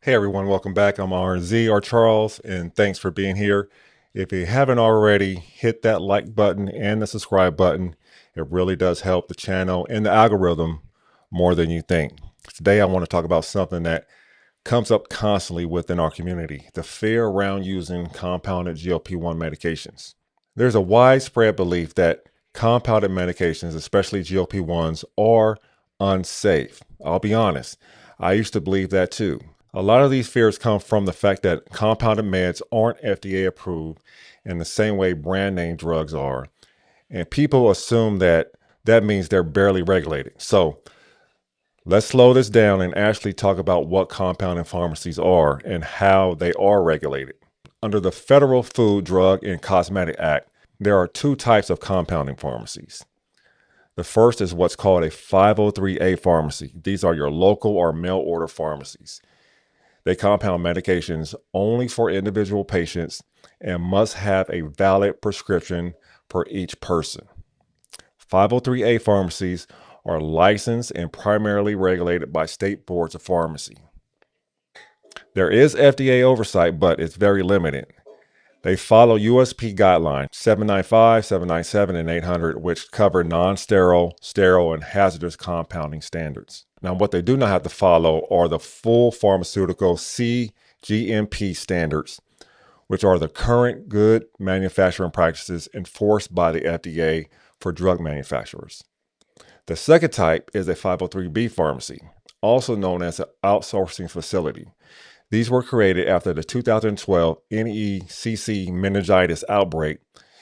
Hey everyone, welcome back. I'm RZ or Charles, and thanks for being here. If you haven't already, hit that like button and the subscribe button. It really does help the channel and the algorithm more than you think. Today, I want to talk about something that comes up constantly within our community, the fear around using compounded GLP-1 medications. There's a widespread belief that compounded medications, especially GLP-1s, are unsafe. I'll be honest, I used to believe that too. A lot of these fears come from the fact that compounded meds aren't FDA approved in the same way brand name drugs are. And people assume that that means they're barely regulated. So let's slow this down and actually talk about what compounding pharmacies are and how they are regulated. Under the Federal Food, Drug, and Cosmetic Act, there are two types of compounding pharmacies. The first is what's called a 503A pharmacy. These are your local or mail order pharmacies. They compound medications only for individual patients and must have a valid prescription for each person. 503A pharmacies are licensed and primarily regulated by state boards of pharmacy. There is FDA oversight, but it's very limited. They follow USP guidelines 795, 797, and 800, which cover non-sterile, sterile, and hazardous compounding standards. Now, what they do not have to follow are the full pharmaceutical CGMP standards, which are the current good manufacturing practices enforced by the FDA for drug manufacturers. The second type is a 503B pharmacy, also known as an outsourcing facility. These were created after the 2012 NECC meningitis outbreak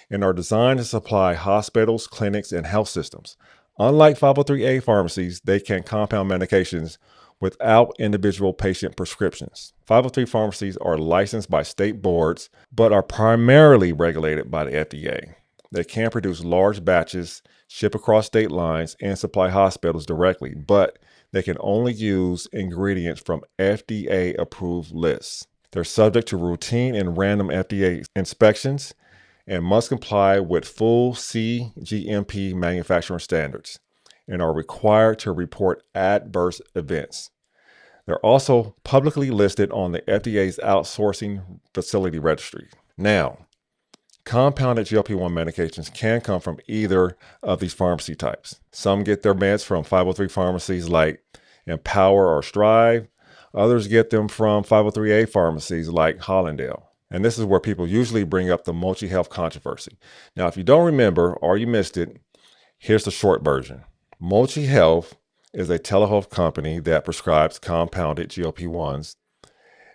and are designed to supply hospitals, clinics, and health systems. Unlike 503A pharmacies, they can compound medications without individual patient prescriptions. 503 pharmacies are licensed by state boards, but are primarily regulated by the FDA. They can produce large batches, ship across state lines, and supply hospitals directly, but they can only use ingredients from FDA-approved lists. They're subject to routine and random FDA inspections and must comply with full CGMP manufacturing standards and are required to report adverse events. They're also publicly listed on the FDA's outsourcing facility registry. Now, compounded GLP-1 medications can come from either of these pharmacy types. Some get their meds from 503 pharmacies like Empower or Strive. Others get them from 503A pharmacies like Hollandale. And this is where people usually bring up the Mochi Health controversy. Now, if you don't remember or you missed it, here's the short version. Mochi Health is a telehealth company that prescribes compounded GLP-1s.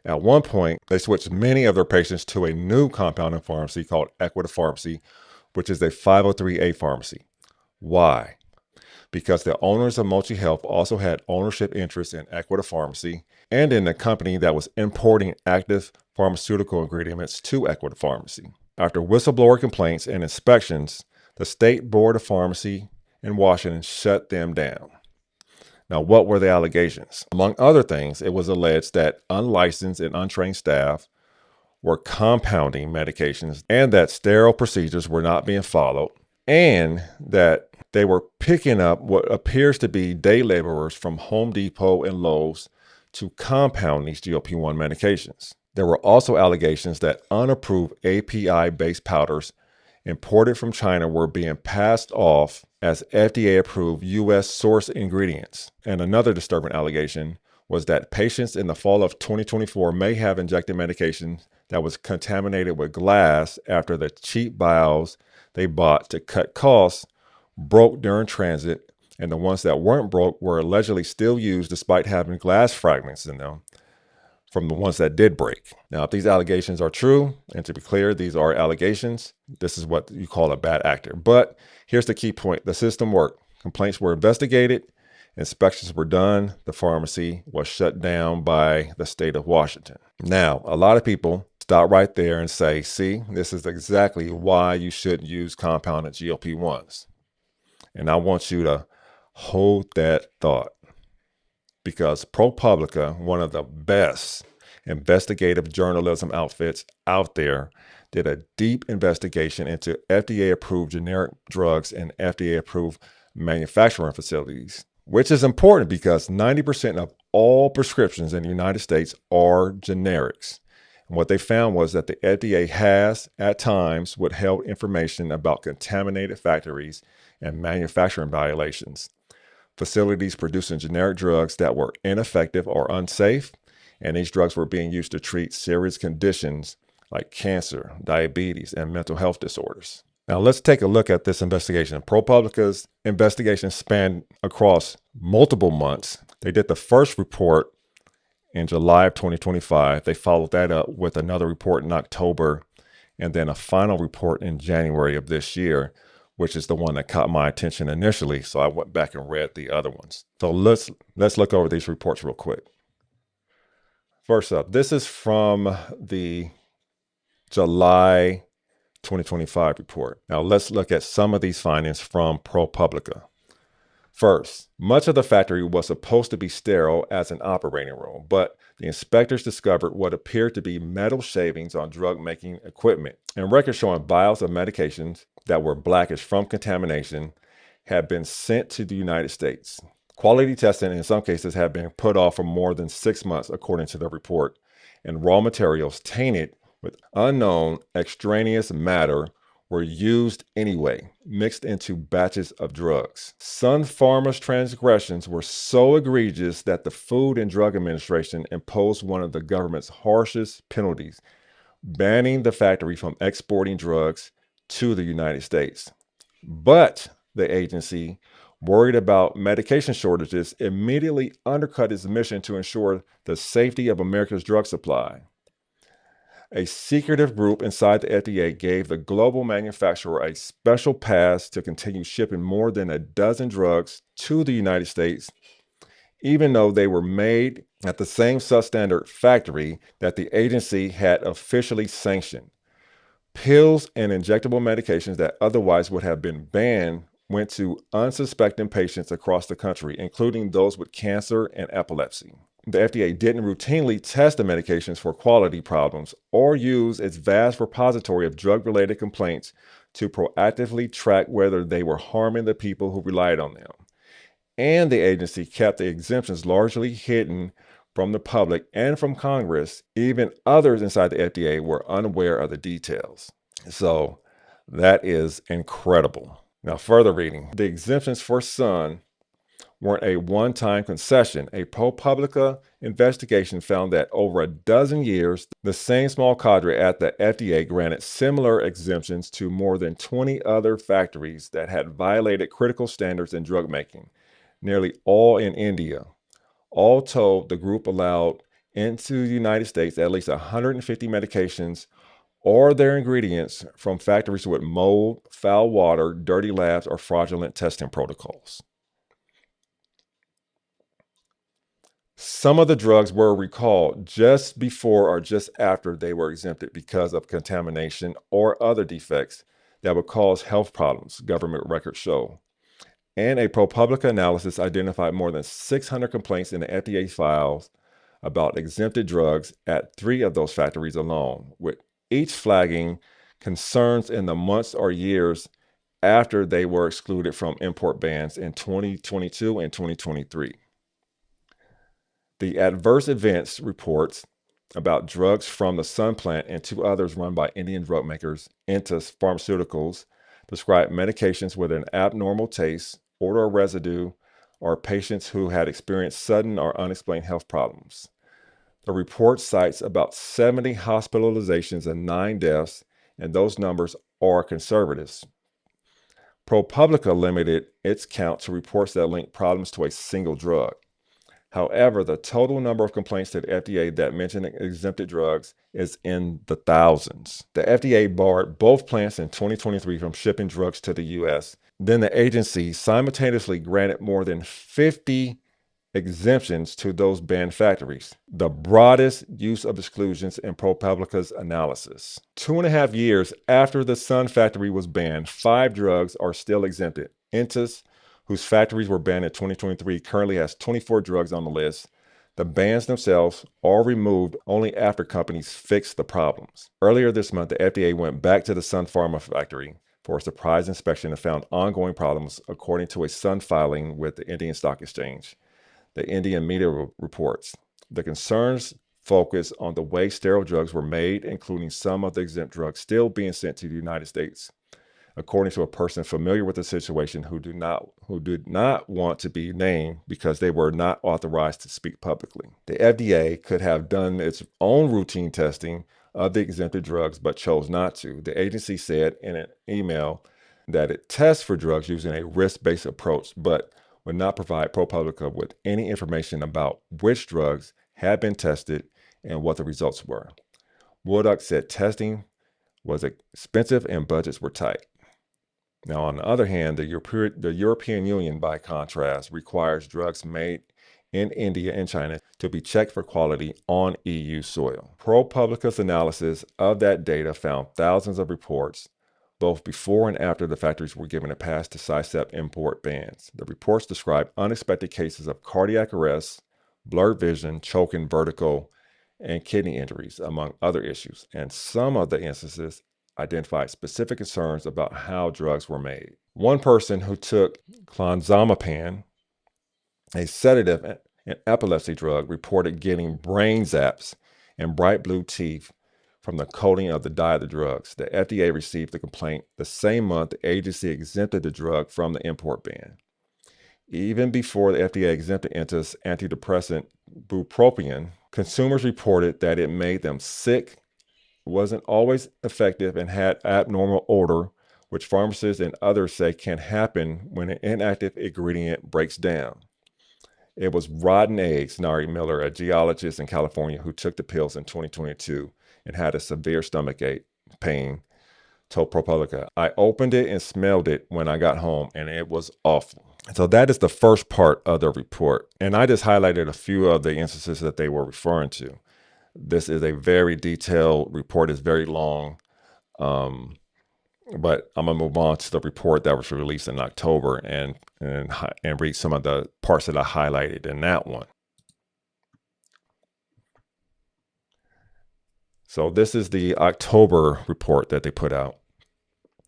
At one point, they switched many of their patients to a new compounding pharmacy called Equita Pharmacy, which is a 503A pharmacy. Why? Because the owners of Mochi Health also had ownership interests in Equita Pharmacy and in the company that was importing active pharmaceutical ingredients to Equita Pharmacy. After whistleblower complaints and inspections, the State Board of Pharmacy in Washington shut them down. Now, what were the allegations? Among other things, it was alleged that unlicensed and untrained staff were compounding medications and that sterile procedures were not being followed, and that they were picking up what appears to be day laborers from Home Depot and Lowe's to compound these GLP-1 medications. There were also allegations that unapproved API-based powders imported from China were being passed off as FDA-approved U.S. source ingredients. And another disturbing allegation was that patients in the fall of 2024 may have injected medication that was contaminated with glass after the cheap vials they bought to cut costs broke during transit, and the ones that weren't broke were allegedly still used despite having glass fragments in them from the ones that did break. Now, if these allegations are true, and to be clear, these are allegations, this is what you call a bad actor. But here's the key point. The system worked. Complaints were investigated. Inspections were done. The pharmacy was shut down by the state of Washington. Now, a lot of people stop right there and say, see, this is exactly why you shouldn't use compounded GLP-1s. And I want you to hold that thought, because ProPublica, one of the best investigative journalism outfits out there, did a deep investigation into FDA-approved generic drugs and FDA-approved manufacturing facilities. which is important because 90% of all prescriptions in the United States are generics. And what they found was that the FDA has, at times, withheld information about contaminated factories and manufacturing violations. Facilities producing generic drugs that were ineffective or unsafe, and these drugs were being used to treat serious conditions like cancer, diabetes, and mental health disorders. Now let's take a look at this investigation. ProPublica's investigation spanned across multiple months. They did the first report in July of 2025. They followed that up with another report in October, and then a final report in January of this year, which is the one that caught my attention initially. So I went back and read the other ones. So let's look over these reports real quick. First up, this is from the July 2025 report. Now let's look at some of these findings from ProPublica. First, much of the factory was supposed to be sterile as an operating room, but the inspectors discovered what appeared to be metal shavings on drug-making equipment, and records showing vials of medications that were blackish from contamination had been sent to the United States. Quality testing in some cases had been put off for more than 6 months, according to the report, and raw materials tainted with unknown extraneous matter were used anyway, mixed into batches of drugs. Sun Pharma's transgressions were so egregious that the Food and Drug Administration imposed one of the government's harshest penalties, banning the factory from exporting drugs to the United States. But the agency, worried about medication shortages, immediately undercut its mission to ensure the safety of America's drug supply. A secretive group inside the FDA gave the global manufacturer a special pass to continue shipping more than a dozen drugs to the United States, even though they were made at the same substandard factory that the agency had officially sanctioned. Pills and injectable medications that otherwise would have been banned went to unsuspecting patients across the country, including those with cancer and epilepsy. The FDA didn't routinely test the medications for quality problems or use its vast repository of drug-related complaints to proactively track whether they were harming the people who relied on them. And the agency kept the exemptions largely hidden from the public and from Congress. Even others inside the FDA were unaware of the details. So that is incredible. Now, further reading, the exemptions for Sun weren't a one-time concession. A ProPublica investigation found that over a dozen years, the same small cadre at the FDA granted similar exemptions to more than 20 other factories that had violated critical standards in drug making, nearly all in India. All told, the group allowed into the United States at least 150 medications or their ingredients from factories with mold, foul water, dirty labs, or fraudulent testing protocols. Some of the drugs were recalled just before or just after they were exempted because of contamination or other defects that would cause health problems, government records show. And a ProPublica analysis identified more than 600 complaints in the FDA files about exempted drugs at 3 of those factories alone, with each flagging concerns in the months or years after they were excluded from import bans in 2022 and 2023. The adverse events reports about drugs from the Sun plant and 2 others run by Indian drug makers, Intas Pharmaceuticals, described medications with an abnormal taste, odor or residue, or patients who had experienced sudden or unexplained health problems. The report cites about 70 hospitalizations and 9 deaths, and those numbers are conservative. ProPublica limited its count to reports that link problems to a single drug. However, the total number of complaints to the FDA that mention exempted drugs is in the thousands. The FDA barred both plants in 2023 from shipping drugs to the U.S. Then the agency simultaneously granted more than 50 exemptions to those banned factories, the broadest use of exclusions in ProPublica's analysis. 2.5 years after the Sun factory was banned, 5 drugs are still exempted. Intas, whose factories were banned in 2023, currently has 24 drugs on the list. The bans themselves are removed only after companies fix the problems. Earlier this month, the FDA went back to the Sun Pharma factory for a surprise inspection and found ongoing problems, according to a Sun filing with the Indian Stock Exchange. The Indian media reports. The concerns focus on the way sterile drugs were made, including some of the exempt drugs still being sent to the United States, according to a person familiar with the situation who did not want to be named because they were not authorized to speak publicly. The FDA could have done its own routine testing of the exempted drugs, but chose not to. The agency said in an email that it tests for drugs using a risk-based approach, but would not provide ProPublica with any information about which drugs had been tested and what the results were. Woodard said testing was expensive and budgets were tight. Now, on the other hand, the European Union, by contrast, requires drugs made in India and China to be checked for quality on EU soil. ProPublica's analysis of that data found thousands of reports, both before and after the factories were given a pass to sidestep import bans. The reports describe unexpected cases of cardiac arrest, blurred vision, choking, vertigo, and kidney injuries, among other issues. And some of the instances identified specific concerns about how drugs were made. One person who took clonazepam, a sedative and epilepsy drug, reported getting brain zaps and bright blue teeth from the coating of the dye of the drugs. The FDA received the complaint the same month the agency exempted the drug from the import ban. Even before the FDA exempted Inta's antidepressant bupropion, consumers reported that it made them sick, wasn't always effective, and had abnormal odor, which pharmacists and others say can happen when an inactive ingredient breaks down. It was rotten eggs, Nari Miller, a geologist in California who took the pills in 2022 and had a severe stomach pain, told ProPublica. I opened it and smelled it when I got home, and it was awful. So that is the first part of the report. And I just highlighted a few of the instances that they were referring to. This is a very detailed report. It's very long, but I'm going to move on to the report that was released in October and read some of the parts that I highlighted in that one. So this is the October report that they put out.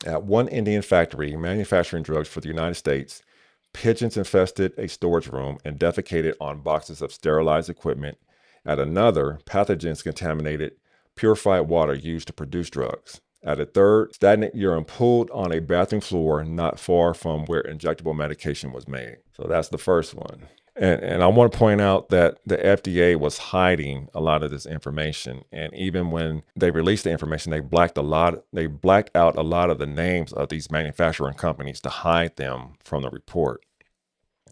At one Indian factory manufacturing drugs for the United States, pigeons infested a storage room and defecated on boxes of sterilized equipment. At another, pathogens contaminated purified water used to produce drugs. At a third, stagnant urine pooled on a bathroom floor not far from where injectable medication was made. So that's the first one. And I want to point out that the FDA was hiding a lot of this information. And even when they released the information, they blacked out a lot of the names of these manufacturing companies to hide them from the report.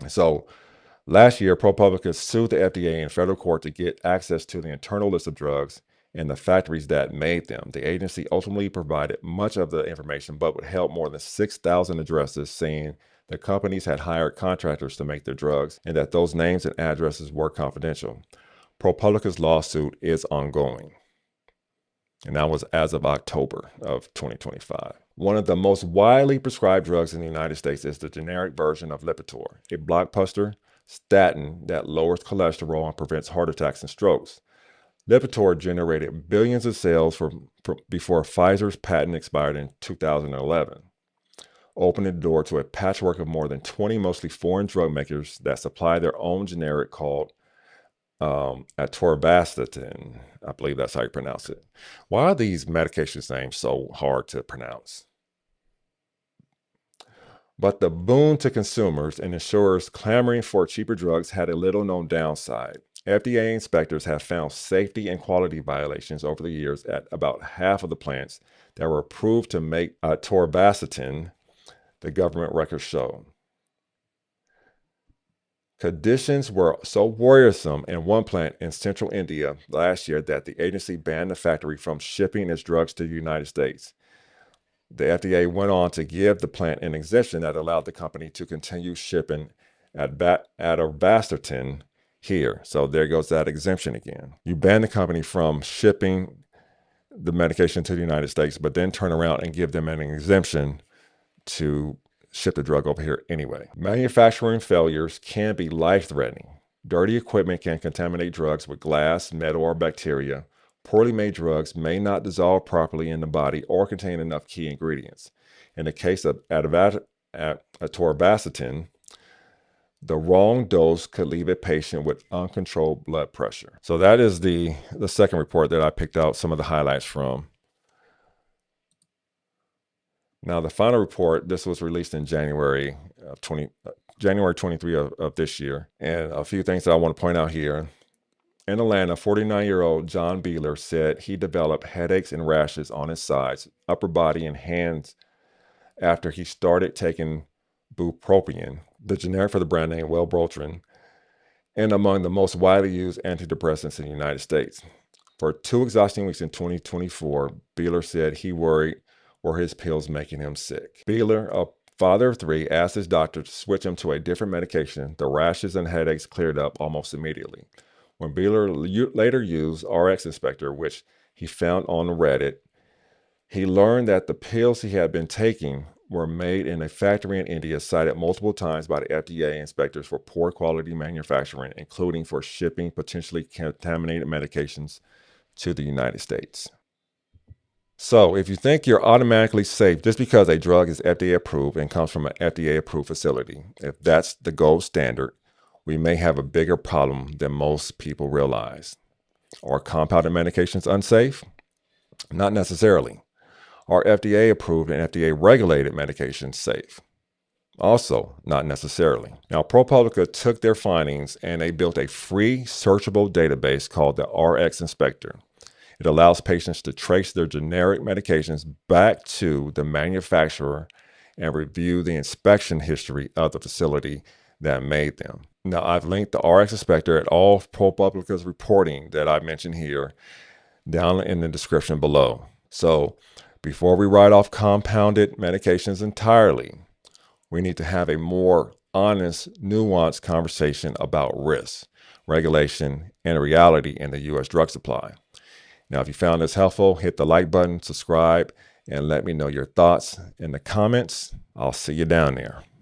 So last year, ProPublica sued the FDA in federal court to get access to the internal list of drugs and the factories that made them. The agency ultimately provided much of the information, but withheld more than 6,000 addresses, saying the companies had hired contractors to make their drugs and that those names and addresses were confidential. ProPublica's lawsuit is ongoing, and that was as of October of 2025. One of the most widely prescribed drugs in the United States is the generic version of Lipitor, a blockbuster statin that lowers cholesterol and prevents heart attacks and strokes. Lipitor generated billions of sales before Pfizer's patent expired in 2011, opening the door to a patchwork of more than 20 mostly foreign drug makers that supply their own generic called atorvastatin. I believe that's how you pronounce it. Why are these medications names so hard to pronounce? But the boon to consumers and insurers clamoring for cheaper drugs had a little known downside. FDA inspectors have found safety and quality violations over the years at about half of the plants that were approved to make atorvastatin, the government records show. Conditions were so worrisome in one plant in central India last year that the agency banned the factory from shipping its drugs to the United States. The FDA went on to give the plant an exemption that allowed the company to continue shipping atorvastatin here. So there goes that exemption again. You ban the company from shipping the medication to the United States, but then turn around and give them an exemption to ship the drug over here anyway. Manufacturing failures can be life-threatening. Dirty equipment can contaminate drugs with glass, metal, or bacteria. Poorly made drugs may not dissolve properly in the body or contain enough key ingredients. In the case of atorvastatin, the wrong dose could leave a patient with uncontrolled blood pressure. So that is the second report that I picked out some of the highlights from. Now, the final report, this was released in January 23 of this year. And a few things that I want to point out here. In Atlanta, 49-year-old John Beeler said he developed headaches and rashes on his sides, upper body, and hands after he started taking bupropion, the generic for the brand name Wellbutrin, and among the most widely used antidepressants in the United States. For 2 exhausting weeks in 2024, Beeler said he worried were his pills making him sick. Beeler, a father of 3, asked his doctor to switch him to a different medication. The rashes and headaches cleared up almost immediately. When Beeler later used RX Inspector, which he found on Reddit, he learned that the pills he had been taking were made in a factory in India, cited multiple times by the FDA inspectors for poor quality manufacturing, including for shipping potentially contaminated medications to the United States. So if you think you're automatically safe just because a drug is FDA approved and comes from an FDA approved facility, if that's the gold standard, we may have a bigger problem than most people realize. Are compounded medications unsafe? Not necessarily. Are FDA approved and FDA regulated medications safe? Also, not necessarily. Now, ProPublica took their findings and they built a free searchable database called the RX Inspector. It allows patients to trace their generic medications back to the manufacturer and review the inspection history of the facility that made them. Now, I've linked the RX Inspector at all of ProPublica's reporting that I mentioned here down in the description below. So before we write off compounded medications entirely, we need to have a more honest, nuanced conversation about risk, regulation, and reality in the U.S. drug supply. Now, if you found this helpful, hit the like button, subscribe, and let me know your thoughts in the comments. I'll see you down there.